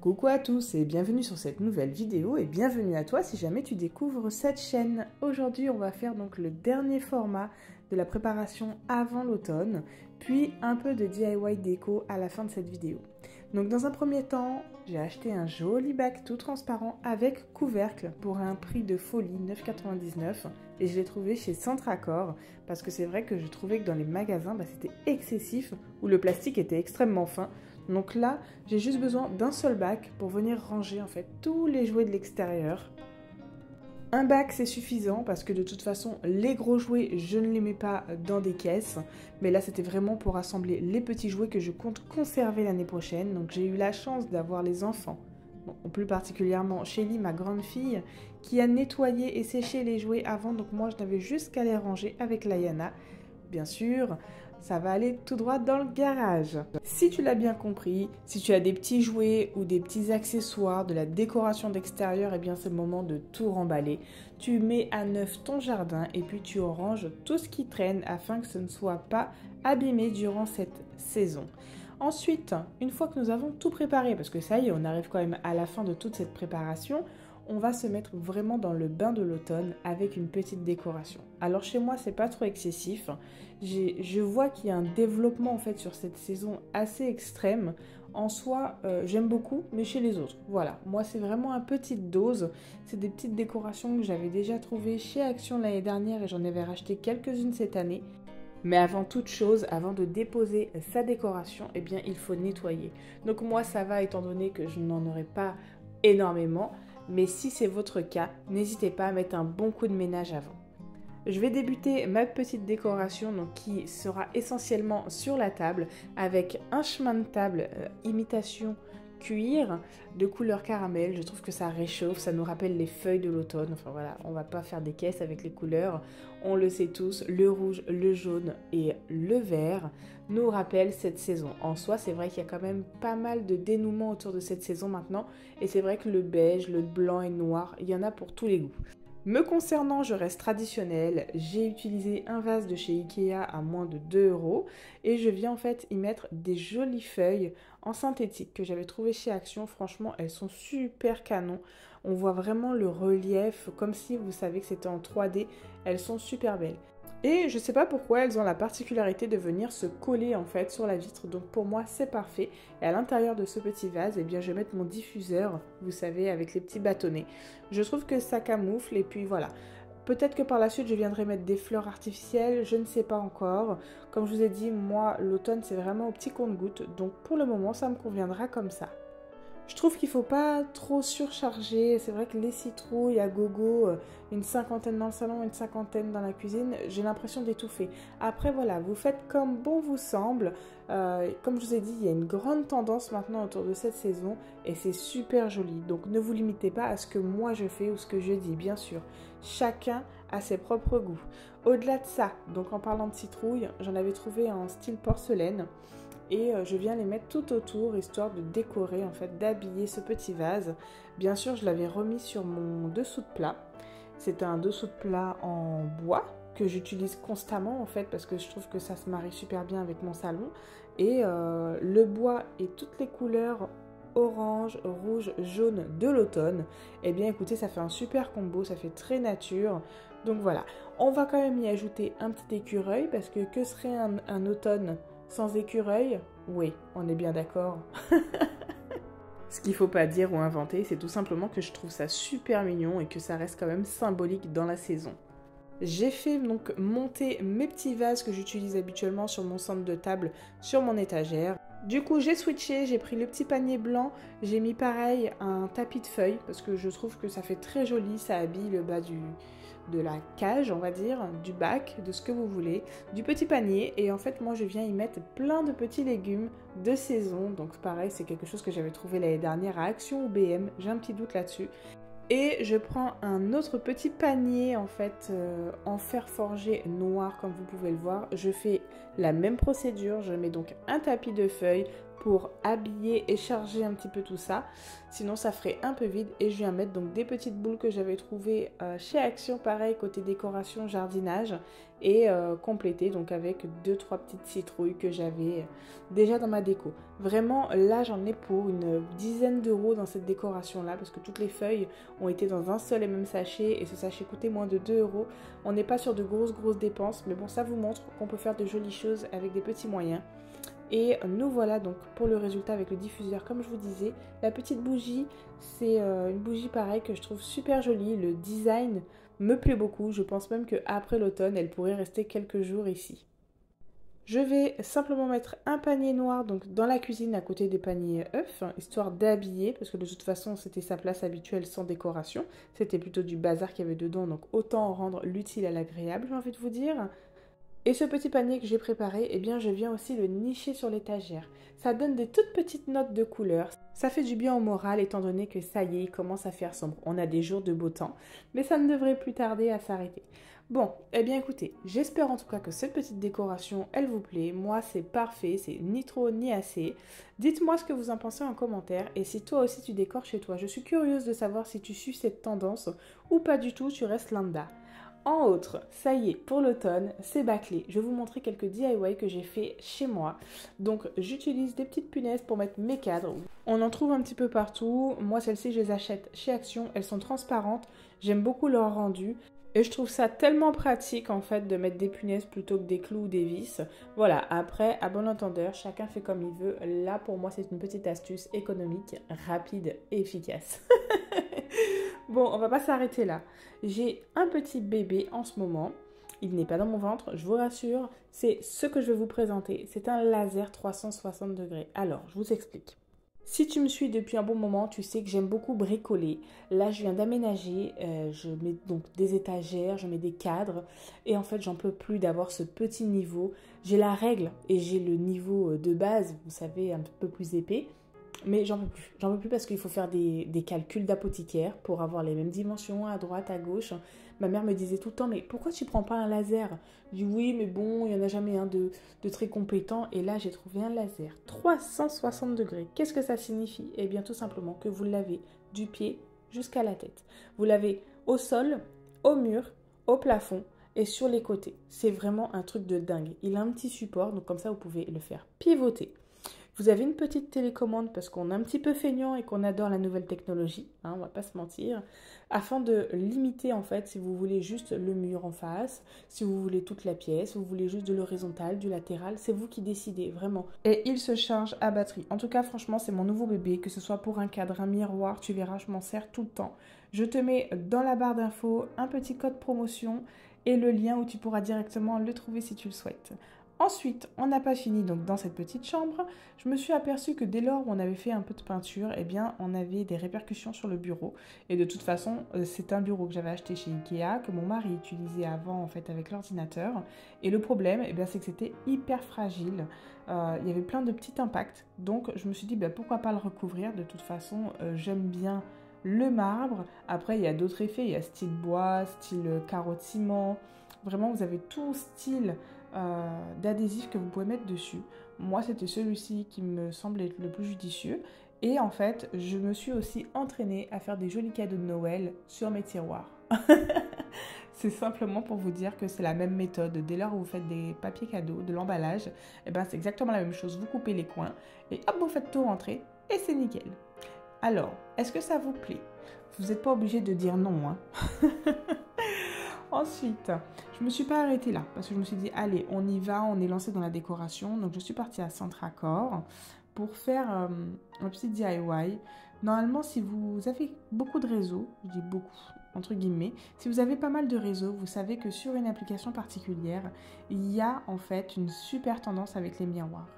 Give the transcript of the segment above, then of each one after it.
Coucou à tous et bienvenue sur cette nouvelle vidéo et bienvenue à toi si jamais tu découvres cette chaîne. Aujourd'hui on va faire donc le dernier format de la préparation avant l'automne, puis un peu de DIY déco à la fin de cette vidéo. Donc dans un premier temps, j'ai acheté un joli bac tout transparent avec couvercle pour un prix de folie, 9,99 € et je l'ai trouvé chez Centracor parce que c'est vrai que je trouvais que dans les magasins c'était excessif ou le plastique était extrêmement fin. Donc là, j'ai juste besoin d'un seul bac pour venir ranger en fait tous les jouets de l'extérieur. Un bac c'est suffisant parce que de toute façon les gros jouets je ne les mets pas dans des caisses, mais là c'était vraiment pour rassembler les petits jouets que je compte conserver l'année prochaine. Donc j'ai eu la chance d'avoir les enfants, plus particulièrement Shelly, ma grande fille, qui a nettoyé et séché les jouets avant, donc moi je n'avais juste qu'à les ranger avec Layana. Bien sûr, ça va aller tout droit dans le garage. Si tu l'as bien compris, si tu as des petits jouets ou des petits accessoires, de la décoration d'extérieur, eh bien c'est le moment de tout remballer. Tu mets à neuf ton jardin et puis tu ranges tout ce qui traîne afin que ce ne soit pas abîmé durant cette saison. Ensuite, une fois que nous avons tout préparé, parce que ça y est, on arrive quand même à la fin de toute cette préparation, on va se mettre vraiment dans le bain de l'automne avec une petite décoration. Alors chez moi, c'est pas trop excessif. Je vois qu'il y a un développement en fait sur cette saison assez extrême. En soi, j'aime beaucoup, mais chez les autres. Voilà, moi c'est vraiment une petite dose. C'est des petites décorations que j'avais déjà trouvées chez Action l'année dernière et j'en avais racheté quelques-unes cette année. Mais avant toute chose, avant de déposer sa décoration, eh bien il faut nettoyer. Donc moi ça va étant donné que je n'en aurai pas énormément. Mais si c'est votre cas, n'hésitez pas à mettre un bon coup de ménage avant. Je vais débuter ma petite décoration donc, qui sera essentiellement sur la table avec un chemin de table imitation cuir de couleur caramel. Je trouve que ça réchauffe, ça nous rappelle les feuilles de l'automne. Enfin voilà, on va pas faire des caisses avec les couleurs. On le sait tous, le rouge, le jaune et le vert nous rappellent cette saison. En soi, c'est vrai qu'il y a quand même pas mal de dénouement autour de cette saison maintenant. Et c'est vrai que le beige, le blanc et le noir, il y en a pour tous les goûts. Me concernant, je reste traditionnelle, j'ai utilisé un vase de chez Ikea à moins de 2 € et je viens en fait y mettre des jolies feuilles en synthétique que j'avais trouvées chez Action. Franchement, elles sont super canon. On voit vraiment le relief comme si vous savez que c'était en 3D. Elles sont super belles. Et je sais pas pourquoi elles ont la particularité de venir se coller en fait sur la vitre. Donc pour moi c'est parfait. Et à l'intérieur de ce petit vase, eh bien je vais mettre mon diffuseur, vous savez, avec les petits bâtonnets. Je trouve que ça camoufle et puis voilà. Peut-être que par la suite je viendrai mettre des fleurs artificielles, je ne sais pas encore. Comme je vous ai dit, moi l'automne c'est vraiment au petit compte-gouttes. Donc pour le moment ça me conviendra comme ça. Je trouve qu'il ne faut pas trop surcharger. C'est vrai que les citrouilles à gogo, une cinquantaine dans le salon, une cinquantaine dans la cuisine, j'ai l'impression d'étouffer. Après voilà, vous faites comme bon vous semble. Comme je vous ai dit, il y a une grande tendance maintenant autour de cette saison et c'est super joli. Donc ne vous limitez pas à ce que moi je fais ou ce que je dis, bien sûr. Chacun a ses propres goûts. Au-delà de ça, donc en parlant de citrouilles, j'en avais trouvé en style porcelaine. Et je viens les mettre tout autour, histoire de décorer, en fait, d'habiller ce petit vase. Bien sûr, je l'avais remis sur mon dessous de plat. C'est un dessous de plat en bois que j'utilise constamment, en fait, parce que je trouve que ça se marie super bien avec mon salon. Et le bois et toutes les couleurs orange, rouge, jaune de l'automne, eh bien, écoutez, ça fait un super combo, ça fait très nature. Donc voilà, on va quand même y ajouter un petit écureuil, parce que serait un automne sans écureuil? Oui, on est bien d'accord. Ce qu'il ne faut pas dire ou inventer, c'est tout simplement que je trouve ça super mignon et que ça reste quand même symbolique dans la saison. J'ai fait donc monter mes petits vases que j'utilise habituellement sur mon centre de table, sur mon étagère. Du coup, j'ai switché, j'ai pris le petit panier blanc, j'ai mis pareil un tapis de feuilles parce que je trouve que ça fait très joli, ça habille le bas de la cage, on va dire, du bac, de ce que vous voulez, du petit panier. Et en fait, moi, je viens y mettre plein de petits légumes de saison. Donc pareil, c'est quelque chose que j'avais trouvé l'année dernière à Action ou BM, j'ai un petit doute là-dessus. Et je prends un autre petit panier en fait en fer forgé noir comme vous pouvez le voir. Je fais la même procédure, je mets donc un tapis de feuilles, pour habiller et charger un petit peu tout ça. Sinon ça ferait un peu vide et je viens mettre donc des petites boules que j'avais trouvées chez Action, pareil côté décoration jardinage et compléter donc avec 2-3 petites citrouilles que j'avais déjà dans ma déco. Vraiment là j'en ai pour une dizaine d'euros dans cette décoration là parce que toutes les feuilles ont été dans un seul et même sachet et ce sachet coûtait moins de 2 euros. On n'est pas sur de grosses dépenses mais bon ça vous montre qu'on peut faire de jolies choses avec des petits moyens. Et nous voilà donc pour le résultat avec le diffuseur comme je vous disais. La petite bougie, c'est une bougie pareil que je trouve super jolie. Le design me plaît beaucoup. Je pense même qu'après l'automne, elle pourrait rester quelques jours ici. Je vais simplement mettre un panier noir donc dans la cuisine à côté des paniers œufs, histoire d'habiller, parce que de toute façon c'était sa place habituelle sans décoration. C'était plutôt du bazar qu'il y avait dedans, donc autant rendre l'utile à l'agréable, j'ai envie de vous dire. Et ce petit panier que j'ai préparé, eh bien je viens aussi le nicher sur l'étagère. Ça donne des toutes petites notes de couleur. Ça fait du bien au moral étant donné que ça y est, il commence à faire sombre. On a des jours de beau temps, mais ça ne devrait plus tarder à s'arrêter. Bon, eh bien écoutez, j'espère en tout cas que cette petite décoration, elle vous plaît. Moi, c'est parfait, c'est ni trop ni assez. Dites-moi ce que vous en pensez en commentaire et si toi aussi tu décores chez toi. Je suis curieuse de savoir si tu suis cette tendance ou pas du tout, tu restes lambda. En autre, ça y est, pour l'automne, c'est bâclé. Je vais vous montrer quelques DIY que j'ai fait chez moi. Donc, j'utilise des petites punaises pour mettre mes cadres. On en trouve un petit peu partout. Moi, celles-ci, je les achète chez Action. Elles sont transparentes. J'aime beaucoup leur rendu. Et je trouve ça tellement pratique en fait de mettre des punaises plutôt que des clous ou des vis. Voilà, après, à bon entendeur, chacun fait comme il veut. Là, pour moi, c'est une petite astuce économique, rapide et efficace. Bon, on va pas s'arrêter là. J'ai un petit bébé en ce moment. Il n'est pas dans mon ventre, je vous rassure. C'est ce que je vais vous présenter. C'est un laser 360 degrés. Alors, je vous explique. Si tu me suis depuis un bon moment, tu sais que j'aime beaucoup bricoler. Là, je viens d'aménager. Je mets donc des étagères, je mets des cadres. Et en fait, j'en peux plus d'avoir ce petit niveau. J'ai la règle et j'ai le niveau de base, vous savez, un peu plus épais. Mais j'en peux plus. J'en peux plus parce qu'il faut faire des calculs d'apothicaire pour avoir les mêmes dimensions à droite, à gauche. Ma mère me disait tout le temps, mais pourquoi tu prends pas un laser? Je dis oui, mais bon, il n'y en a jamais un de très compétent. Et là, j'ai trouvé un laser 360 degrés. Qu'est-ce que ça signifie? Eh bien, tout simplement que vous l'avez du pied jusqu'à la tête. Vous l'avez au sol, au mur, au plafond et sur les côtés. C'est vraiment un truc de dingue. Il a un petit support, donc comme ça, vous pouvez le faire pivoter. Vous avez une petite télécommande parce qu'on est un petit peu feignant et qu'on adore la nouvelle technologie, hein, on va pas se mentir, afin de limiter en fait si vous voulez juste le mur en face, si vous voulez toute la pièce, si vous voulez juste de l'horizontal, du latéral, c'est vous qui décidez vraiment. Et il se charge à batterie. En tout cas franchement c'est mon nouveau bébé, que ce soit pour un cadre, un miroir, tu verras je m'en sers tout le temps. Je te mets dans la barre d'infos un petit code promotion et le lien où tu pourras directement le trouver si tu le souhaites. Ensuite, on n'a pas fini donc dans cette petite chambre. Je me suis aperçue que dès lors où on avait fait un peu de peinture, eh bien, on avait des répercussions sur le bureau. Et de toute façon, c'est un bureau que j'avais acheté chez Ikea, que mon mari utilisait avant en fait avec l'ordinateur. Et le problème, eh bien, c'est que c'était hyper fragile. Il y avait plein de petits impacts. Donc, je me suis dit, pourquoi pas le recouvrir. De toute façon, j'aime bien le marbre. Après, il y a d'autres effets. Il y a style bois, style carreau de ciment. Vraiment, vous avez tout style d'adhésif que vous pouvez mettre dessus. Moi, c'était celui-ci qui me semblait être le plus judicieux. Et en fait, je me suis aussi entraînée à faire des jolis cadeaux de Noël sur mes tiroirs. C'est simplement pour vous dire que c'est la même méthode. Dès lors où vous faites des papiers cadeaux, de l'emballage, et ben c'est exactement la même chose. Vous coupez les coins et hop, vous faites tout rentrer et c'est nickel. Alors, est-ce que ça vous plaît? Vous n'êtes pas obligé de dire non, hein. Ensuite, je ne me suis pas arrêtée là parce que je me suis dit, allez, on y va, on est lancé dans la décoration. Donc, je suis partie à Centracor pour faire un petit DIY. Normalement, si vous avez beaucoup de réseaux, je dis beaucoup, entre guillemets, si vous avez pas mal de réseaux, vous savez que sur une application particulière, il y a en fait une super tendance avec les miroirs.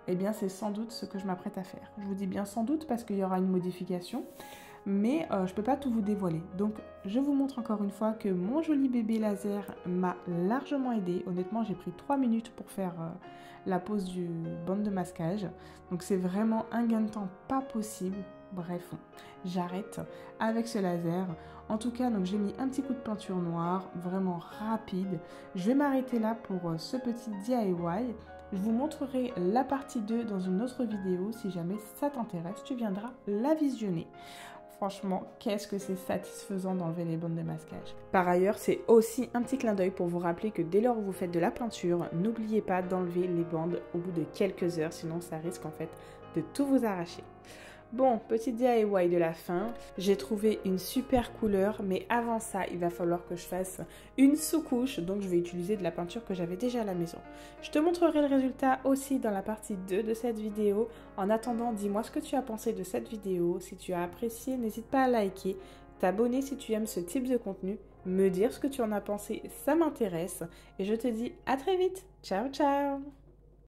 Eh bien, c'est sans doute ce que je m'apprête à faire. Je vous dis bien sans doute parce qu'il y aura une modification. Mais je ne peux pas tout vous dévoiler. Donc, je vous montre encore une fois que mon joli bébé laser m'a largement aidé. Honnêtement, j'ai pris 3 minutes pour faire la pose du bande de masquage. Donc, c'est vraiment un gain de temps pas possible. Bref, j'arrête avec ce laser. En tout cas, donc j'ai mis un petit coup de peinture noire, vraiment rapide. Je vais m'arrêter là pour ce petit DIY. Je vous montrerai la partie 2 dans une autre vidéo. Si jamais ça t'intéresse, tu viendras la visionner. Franchement, qu'est-ce que c'est satisfaisant d'enlever les bandes de masquage. Par ailleurs, c'est aussi un petit clin d'œil pour vous rappeler que dès lors où vous faites de la peinture, n'oubliez pas d'enlever les bandes au bout de quelques heures, sinon ça risque en fait de tout vous arracher. Bon, petit DIY de la fin, j'ai trouvé une super couleur, mais avant ça, il va falloir que je fasse une sous-couche, donc je vais utiliser de la peinture que j'avais déjà à la maison. Je te montrerai le résultat aussi dans la partie 2 de cette vidéo. En attendant, dis-moi ce que tu as pensé de cette vidéo. Si tu as apprécié, n'hésite pas à liker, t'abonner si tu aimes ce type de contenu, me dire ce que tu en as pensé, ça m'intéresse. Et je te dis à très vite. Ciao, ciao!